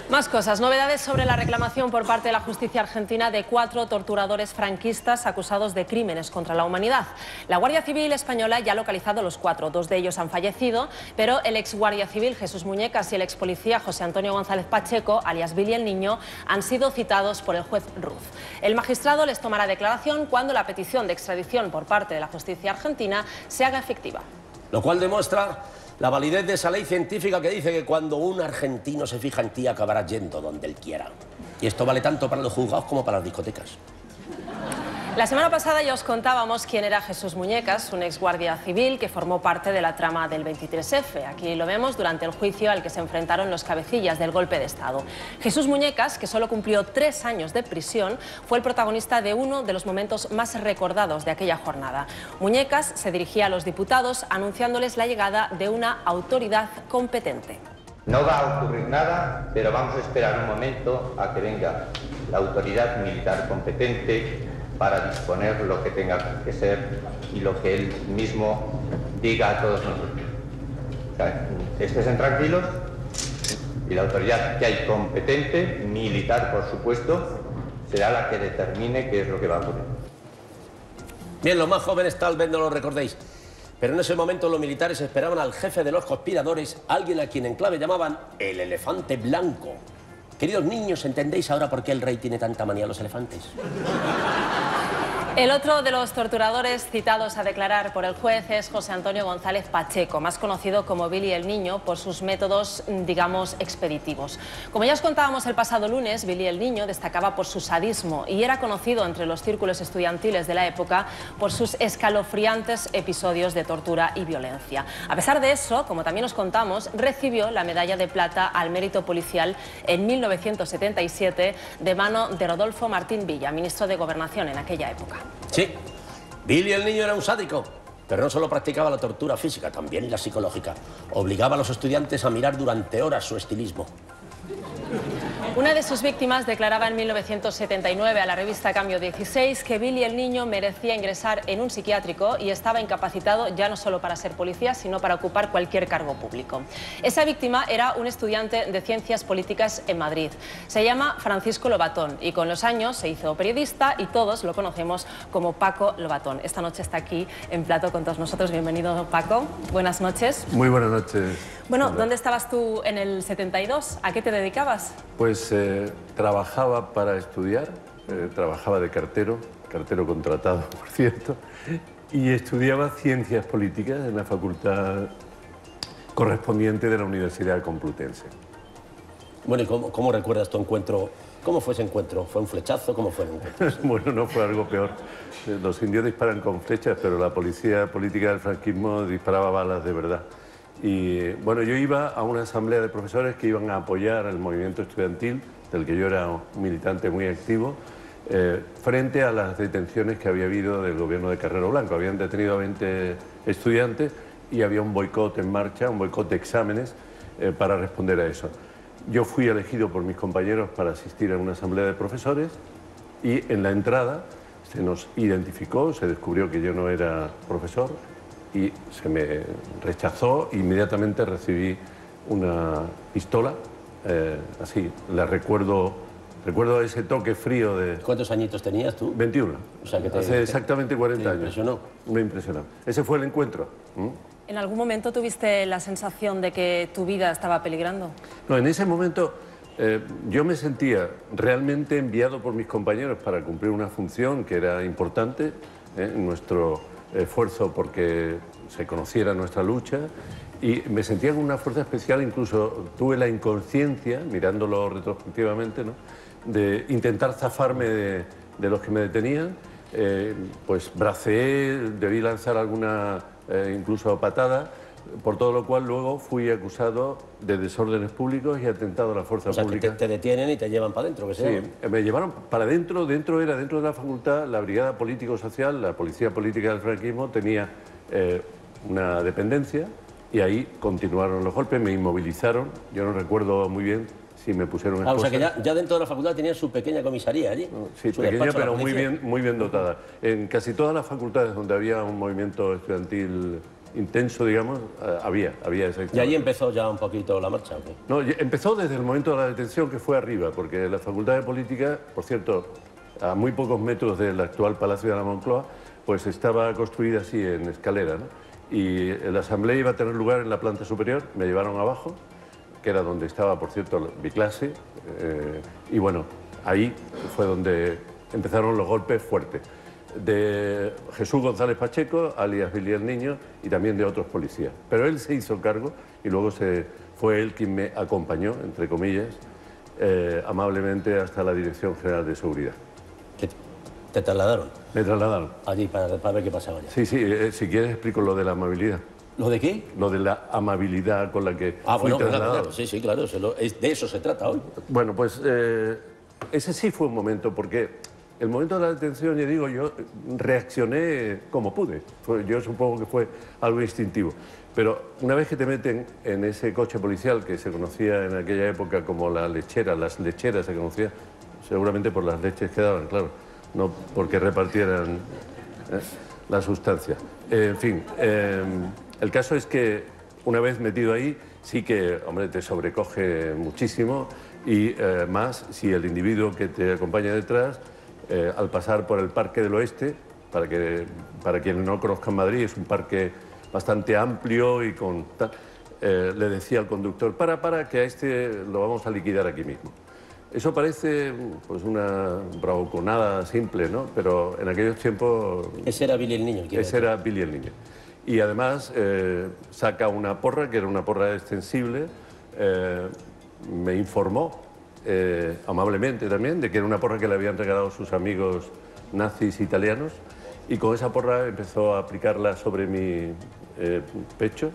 Más cosas, novedades sobre la reclamación por parte de la justicia argentina de 4 torturadores franquistas acusados de crímenes contra la humanidad. La Guardia Civil española ya ha localizado a los 4, 2 de ellos han fallecido, pero el ex guardia civil Jesús Muñecas y el ex policía José Antonio González Pacheco, alias Billy el Niño, han sido citados por el juez Ruz. El magistrado les tomará declaración cuando la petición de extradición por parte de la justicia argentina se haga efectiva. Lo cual demuestra la validez de esa ley científica que dice que cuando un argentino se fija en ti acabará yendo donde él quiera. Y esto vale tanto para los juzgados como para las discotecas. La semana pasada ya os contábamos quién era Jesús Muñecas, un ex guardia civil que formó parte de la trama del 23F. Aquí lo vemos durante el juicio al que se enfrentaron los cabecillas del golpe de Estado. Jesús Muñecas, que solo cumplió 3 años de prisión, fue el protagonista de uno de los momentos más recordados de aquella jornada. Muñecas se dirigía a los diputados anunciándoles la llegada de una autoridad competente. No va a ocurrir nada, pero vamos a esperar un momento a que venga la autoridad militar competente para disponer lo que tenga que ser y lo que él mismo diga a todos nosotros. O sea, estén tranquilos y la autoridad que hay competente, militar por supuesto, será la que determine qué es lo que va a ocurrir. Bien, los más jóvenes tal vez no lo recordéis, pero en ese momento los militares esperaban al jefe de los conspiradores, alguien a quien en clave llamaban el elefante blanco. Queridos niños, ¿entendéis ahora por qué el rey tiene tanta manía a los elefantes? El otro de los torturadores citados a declarar por el juez es José Antonio González Pacheco, más conocido como Billy el Niño por sus métodos, digamos, expeditivos. Como ya os contábamos el pasado lunes, Billy el Niño destacaba por su sadismo y era conocido entre los círculos estudiantiles de la época por sus escalofriantes episodios de tortura y violencia. A pesar de eso, como también os contamos, recibió la medalla de plata al mérito policial en 1977 de mano de Rodolfo Martín Villa, ministro de Gobernación en aquella época. Sí, Billy el Niño era un sádico, pero no solo practicaba la tortura física, también la psicológica. Obligaba a los estudiantes a mirar durante horas su estilismo. Una de sus víctimas declaraba en 1979 a la revista Cambio 16 que Billy el Niño merecía ingresar en un psiquiátrico y estaba incapacitado ya no solo para ser policía, sino para ocupar cualquier cargo público. Esa víctima era un estudiante de Ciencias Políticas en Madrid. Se llama Francisco Lobatón y con los años se hizo periodista y todos lo conocemos como Paco Lobatón. Esta noche está aquí en plato con todos nosotros. Bienvenido, Paco. Buenas noches. Muy buenas noches. Bueno, ¿dónde estabas tú en el 72? ¿A qué te dedicabas? Pues trabajaba para estudiar, trabajaba de cartero contratado, por cierto, y estudiaba Ciencias Políticas en la facultad correspondiente de la Universidad Complutense. Bueno, ¿y cómo recuerdas tu encuentro? ¿Cómo fue ese encuentro? ¿Fue un flechazo? ¿Cómo fue el encuentro? Bueno, no fue algo peor. Los indios disparan con flechas, pero la policía política del franquismo disparaba balas de verdad. Y bueno, yo iba a una asamblea de profesores que iban a apoyar el movimiento estudiantil, del que yo era un militante muy activo, frente a las detenciones que había habido del gobierno de Carrero Blanco. Habían detenido a 20 estudiantes y había un boicot en marcha, un boicot de exámenes para responder a eso. Yo fui elegido por mis compañeros para asistir a una asamblea de profesores y en la entrada se nos identificó, se descubrió que yo no era profesor, y se me rechazó. Inmediatamente recibí una pistola, así, la recuerdo ese toque frío de... ¿Cuántos añitos tenías tú? 21, o sea, que hace exactamente 40 años. ¿Impresionó? Me impresionó. Ese fue el encuentro. ¿En algún momento tuviste la sensación de que tu vida estaba peligrando? No, en ese momento yo me sentía realmente enviado por mis compañeros para cumplir una función que era importante, nuestro esfuerzo porque se conociera nuestra lucha, y me sentía con una fuerza especial. Incluso tuve la inconsciencia, mirándolo retrospectivamente, ¿no?, de intentar zafarme de los que me detenían. Pues braceé, debí lanzar alguna incluso patada, por todo lo cual luego fui acusado de desórdenes públicos y atentado a la fuerza pública. O sea, que te detienen y te llevan para adentro, que sea. Sí, me llevaron para adentro. Dentro de la facultad, la Brigada Político-Social, la Policía Política del franquismo, tenía una dependencia y ahí continuaron los golpes, me inmovilizaron. Yo no recuerdo muy bien si me pusieron esposas. O sea, que ya dentro de la facultad tenía su pequeña comisaría allí. Sí, pequeña, pero muy bien dotada. En casi todas las facultades donde había un movimiento estudiantil intenso, digamos, había esa ¿Y ahí empezó ya un poquito la marcha, o qué? No, empezó desde el momento de la detención, que fue arriba, porque la Facultad de Política, por cierto, a muy pocos metros del actual Palacio de la Moncloa, pues estaba construida así en escalera, ¿no? Y la asamblea iba a tener lugar en la planta superior, me llevaron abajo, que era donde estaba, por cierto, mi clase, y bueno, ahí fue donde empezaron los golpes fuertes de Jesús González Pacheco, alias Billy el Niño, y también de otros policías. Pero él se hizo cargo y luego fue él quien me acompañó, entre comillas, amablemente hasta la Dirección General de Seguridad. ¿Te trasladaron? Me trasladaron. Allí para ver qué pasaba ya. Sí, si quieres explico lo de la amabilidad. ¿Lo de qué? Lo de la amabilidad con la que fui bueno, trasladado. claro, sí, claro, de eso se trata hoy. Bueno, pues ese sí fue un momento, porque el momento de la detención, ya digo, yo reaccioné como pude. Yo supongo que fue algo instintivo. Pero una vez que te meten en ese coche policial que se conocía en aquella época como la lechera, las lecheras se conocía seguramente por las leches que daban, claro, no porque repartieran la sustancia. En fin, el caso es que una vez metido ahí, sí que, hombre, te sobrecoge muchísimo y más si el individuo que te acompaña detrás, al pasar por el Parque del Oeste, para quienes no conozcan Madrid, es un parque bastante amplio y con tal, le decía al conductor, para, que a este lo vamos a liquidar aquí mismo. Eso parece pues una bravuconada simple, ¿no? Pero en aquellos tiempos... Ese era Billy el Niño. Ese era Billy el Niño. Y además saca una porra, que era una porra extensible, me informó amablemente también de que era una porra que le habían regalado sus amigos nazis italianos, y con esa porra empezó a aplicarla sobre mi pecho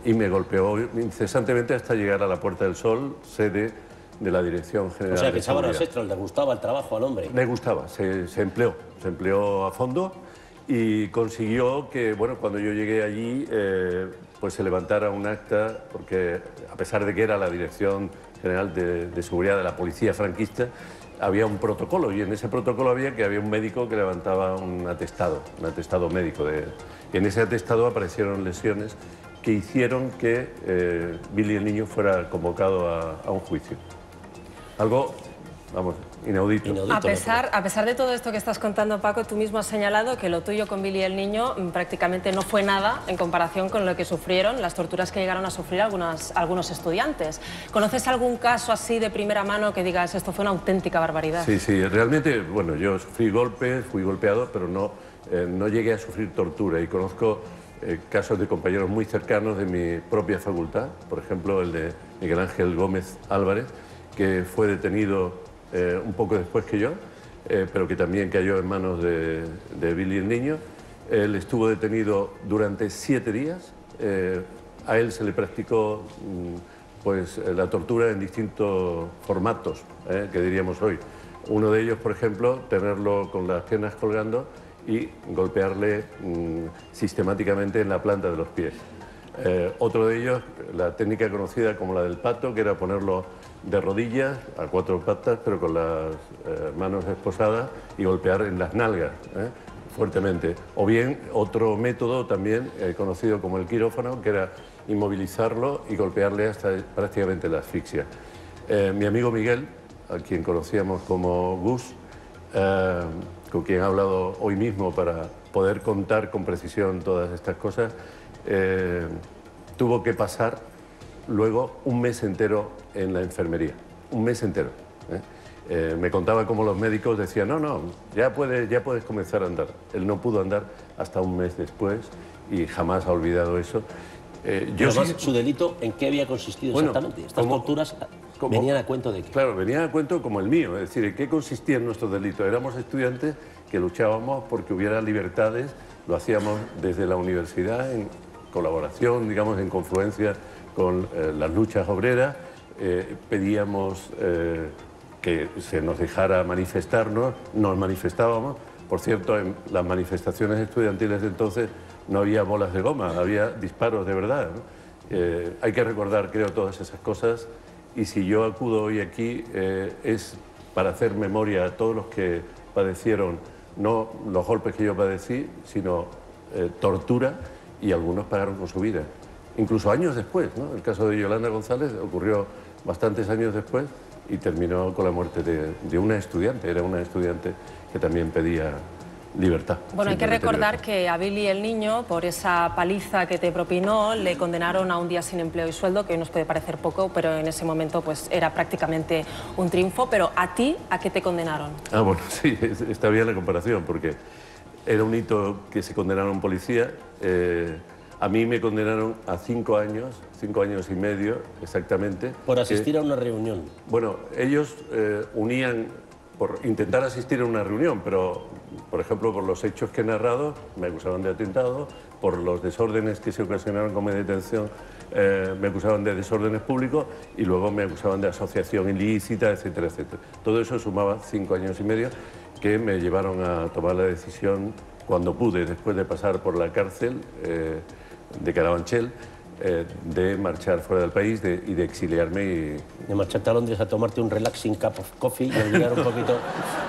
y me golpeó incesantemente hasta llegar a la Puerta del Sol, sede de la Dirección General. O sea, que de echaba Seguridad. horas extras, le gustaba el trabajo al hombre. Le gustaba, se empleó a fondo y consiguió que, bueno, cuando yo llegué allí, pues se levantara un acta, porque a pesar de que era la Dirección General de Seguridad de la Policía franquista, había un protocolo, y en ese protocolo había un médico que levantaba un atestado médico. Y en ese atestado aparecieron lesiones que hicieron que Billy el Niño fuera convocado a un juicio. Algo, vamos, inaudito. A pesar de todo esto que estás contando, Paco, tú mismo has señalado que lo tuyo con Billy el Niño prácticamente no fue nada en comparación con lo que sufrieron, las torturas que llegaron a sufrir algunos estudiantes. ¿Conoces algún caso así de primera mano que digas esto fue una auténtica barbaridad? Sí, realmente, bueno, yo sufrí golpes, fui golpeado, pero no llegué a sufrir tortura, y conozco casos de compañeros muy cercanos de mi propia facultad, por ejemplo el de Miguel Ángel Gómez Álvarez, que fue detenido un poco después que yo, pero que también cayó en manos de Billy el Niño. Él estuvo detenido durante 7 días. A él se le practicó pues, la tortura en distintos formatos, que diríamos hoy. Uno de ellos, por ejemplo, tenerlo con las piernas colgando y golpearle sistemáticamente en la planta de los pies. Otro de ellos, la técnica conocida como la del pato, que era ponerlo de rodillas, a 4 patas, pero con las manos esposadas, y golpear en las nalgas fuertemente. O bien otro método también conocido como el quirófano, que era inmovilizarlo y golpearle hasta prácticamente la asfixia. Mi amigo Miguel, a quien conocíamos como Gus, con quien he hablado hoy mismo para poder contar con precisión todas estas cosas, tuvo que pasar luego un mes entero en la enfermería, un mes entero. Me contaba cómo los médicos decían, no, ya puedes comenzar a andar. Él no pudo andar hasta un mes después y jamás ha olvidado eso. Además, ¿su delito en qué había consistido exactamente? Estas torturas venían a cuento de qué. Claro, venían a cuento como el mío, es decir, ¿en qué consistían nuestros delitos? Éramos estudiantes que luchábamos porque hubiera libertades, lo hacíamos desde la universidad en colaboración, digamos, en confluencia con las luchas obreras, pedíamos que se nos dejara manifestarnos, nos manifestábamos. Por cierto, en las manifestaciones estudiantiles de entonces no había bolas de goma, había disparos de verdad, ¿no? Hay que recordar, creo, todas esas cosas, y si yo acudo hoy aquí es para hacer memoria a todos los que padecieron, no los golpes que yo padecí, sino tortura, y algunos pagaron con su vida. Incluso años después, ¿no? El caso de Yolanda González ocurrió bastantes años después y terminó con la muerte de una estudiante. Era una estudiante que también pedía libertad. Bueno, hay que recordar que a Billy el niño, por esa paliza que te propinó, le condenaron a un día sin empleo y sueldo, que hoy nos puede parecer poco, pero en ese momento pues era prácticamente un triunfo. Pero ¿a ti a qué te condenaron? Ah, bueno, sí, está bien la comparación, porque era un hito que se condenaron a un policía. A mí me condenaron a 5 años y medio exactamente. Por asistir a una reunión. Bueno, ellos unían por intentar asistir a una reunión, pero, por ejemplo, por los hechos que he narrado, me acusaban de atentado, por los desórdenes que se ocasionaron con mi detención, me acusaban de desórdenes públicos y luego me acusaban de asociación ilícita, etcétera, etcétera. Todo eso sumaba 5 años y medio que me llevaron a tomar la decisión cuando pude, después de pasar por la cárcel de Carabanchel, de marchar fuera del país y de exiliarme. De marcharte a Londres a tomarte un relaxing cup of coffee y olvidar un poquito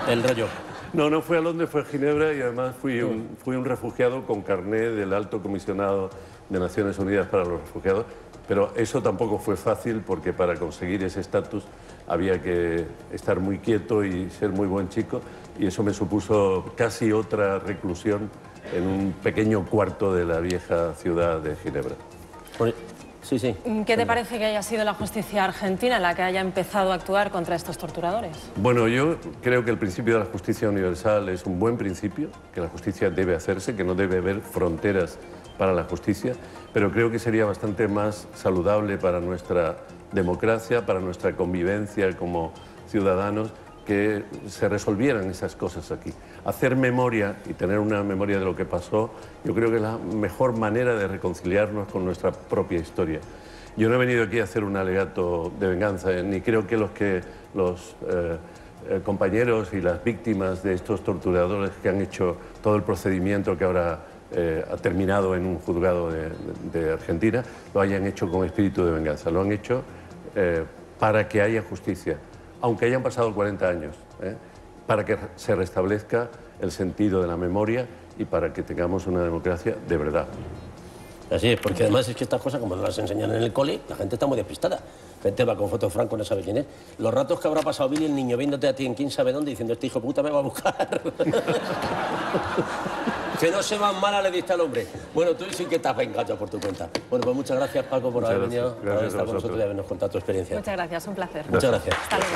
el rollo. No, no fue a Londres, fue a Ginebra y además fui un refugiado con carné del Alto Comisionado de Naciones Unidas para los Refugiados, pero eso tampoco fue fácil porque para conseguir ese estatus había que estar muy quieto y ser muy buen chico y eso me supuso casi otra reclusión en un pequeño cuarto de la vieja ciudad de Ginebra. Sí, sí. ¿Qué te parece que haya sido la justicia argentina la que haya empezado a actuar contra estos torturadores? Bueno, yo creo que el principio de la justicia universal es un buen principio, que la justicia debe hacerse, que no debe haber fronteras para la justicia, pero creo que sería bastante más saludable para nuestra democracia, para nuestra convivencia como ciudadanos, que se resolvieran esas cosas aquí. Hacer memoria y tener una memoria de lo que pasó, yo creo que es la mejor manera de reconciliarnos con nuestra propia historia. Yo no he venido aquí a hacer un alegato de venganza, ni creo que los compañeros y las víctimas de estos torturadores que han hecho todo el procedimiento que ahora ha terminado en un juzgado de Argentina, lo hayan hecho con espíritu de venganza. Lo han hecho para que haya justicia, aunque hayan pasado 40 años, para que se restablezca el sentido de la memoria y para que tengamos una democracia de verdad. Así es, porque además es que estas cosas, como no las enseñan en el cole, la gente está muy despistada. Gente va con fotos Franco, no sabe quién es. Los ratos que habrá pasado Billy, el niño, viéndote a ti en quién sabe dónde, diciendo, este hijo puta me va a buscar. Que no se van mal, le diste al hombre. Bueno, tú sí que estás vengado por tu cuenta. Bueno, pues muchas gracias, Paco, por haber venido, por haber estado con nosotros y habernos contado tu experiencia. Muchas gracias, un placer. Muchas gracias. Hasta luego.